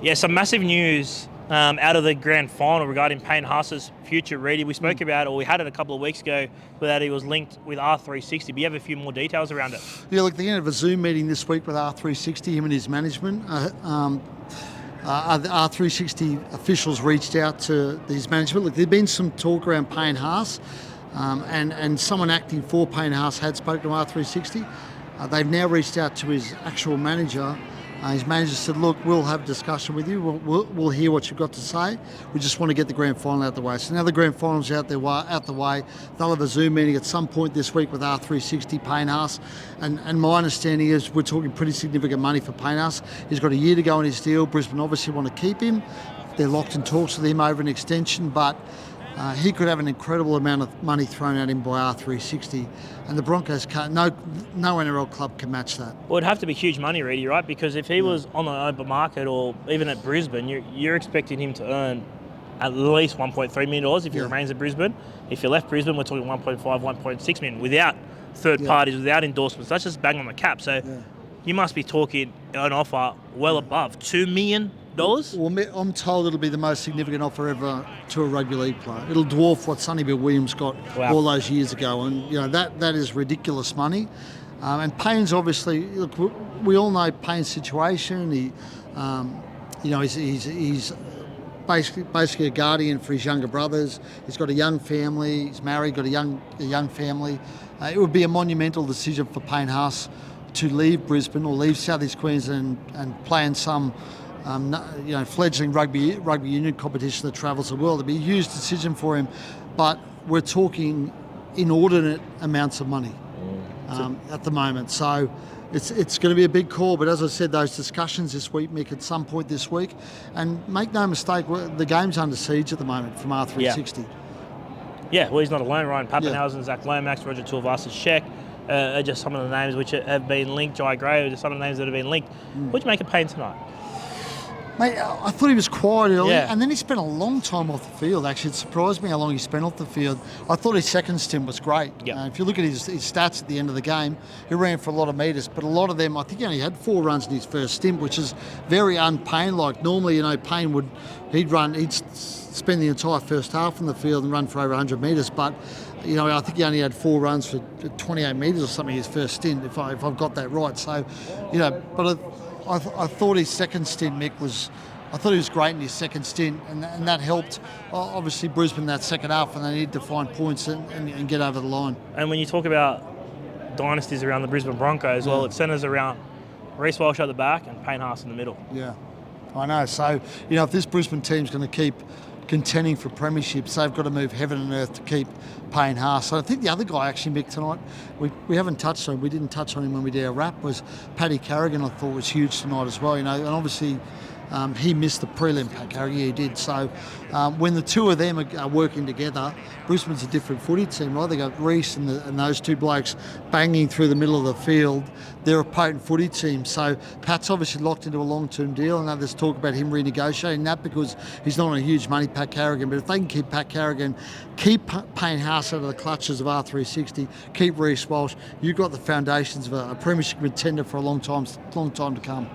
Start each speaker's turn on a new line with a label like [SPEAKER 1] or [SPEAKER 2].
[SPEAKER 1] Yeah, some massive news out of the grand final regarding Payne Haas's future. Reedy, we spoke about it, or we had it a couple of weeks ago, that he was linked with R360. But you have a few more details around it.
[SPEAKER 2] Yeah, look, the end of a Zoom meeting this week with R360, him and his management. R360 officials reached out to his management. Look, there'd been some talk around Payne Haas, and someone acting for Payne Haas had spoken to R360. They've now reached out to his actual manager. His manager said, look, we'll have a discussion with you. We'll hear what you've got to say. We just want to get the grand final out the way. So now the grand final's out the way. They'll have a Zoom meeting at some point this week with R360, Payne Haas. And my understanding is we're talking pretty significant money for Payne Haas. He's got a year to go on his deal. Brisbane obviously want to keep him. They're locked in talks with him over an extension, but he could have an incredible amount of money thrown at him by R360, and the Broncos can't. No NRL club can match that.
[SPEAKER 1] Well, it'd have to be huge money, Reedy, right? Because if he was on the open market or even at Brisbane, you're expecting him to earn at least $1.3 million if he remains at Brisbane. If he left Brisbane, we're talking 1.5, 1.6 million without third parties, without endorsements. That's just bang on the cap. So you must be talking an offer well above $2 million.
[SPEAKER 2] Well, I'm told it'll be the most significant offer ever to a rugby league player. It'll dwarf what Sonny Bill Williams got all those years ago, and that is ridiculous money. And Payne's obviously, look, we all know Payne's situation. He's basically a guardian for his younger brothers. He's got a young family. He's married, got a young family. It would be a monumental decision for Payne Haas to leave Brisbane or leave South East Queensland and play in some fledgling rugby union competition that travels the world. It'd be a huge decision for him, but we're talking inordinate amounts of money at the moment. So it's going to be a big call. But as I said, those discussions this week, Mick, at some point this week, and make no mistake, the game's under siege at the moment from R360.
[SPEAKER 1] Yeah, well, he's not alone. Ryan Pappenhausen, Zach Lomax, Roger Tuivasa-Sheck are just some of the names which have been linked. Jai Gray are just some of the names that have been linked. What do you make of Payne tonight?
[SPEAKER 2] Mate, I thought he was quiet early, and then he spent a long time off the field. Actually, it surprised me how long he spent off the field. I thought his second stint was great. If you look at his stats at the end of the game, he ran for a lot of metres, but a lot of them, I think he only had 4 runs in his first stint, which is very un-Payne-like. Normally, Payne he'd spend the entire first half on the field and run for over 100 metres, but I think he only had 4 runs for 28 metres or something his first stint, if I've got that right. So, but I thought his second stint, Mick, I thought he was great in his second stint, and that helped, obviously, Brisbane that second half, and they needed to find points and get over the line.
[SPEAKER 1] And when you talk about dynasties around the Brisbane Broncos, well, it centres around Reece Walsh at the back and Payne Haas in the middle.
[SPEAKER 2] Yeah, I know. So, if this Brisbane team's going to keep contending for premierships, they've got to move heaven and earth to keep Payne Haas. So I think the other guy, actually, Mick, tonight, we haven't touched on him. We didn't touch on him when we did our wrap, was Paddy Carrigan. I thought was huge tonight as well, and obviously he missed the prelim, Pat Carrigan, he did. So when the two of them are working together, Brisbane's a different footy team, right? They got Reece and those two blokes banging through the middle of the field. They're a potent footy team. So Pat's obviously locked into a long-term deal. I know there's talk about him renegotiating that because he's not on a huge money, Pat Carrigan. But if they can keep Pat Carrigan, keep Payne Haas out of the clutches of R360, keep Reece Walsh, you've got the foundations of a premiership contender for a long time to come.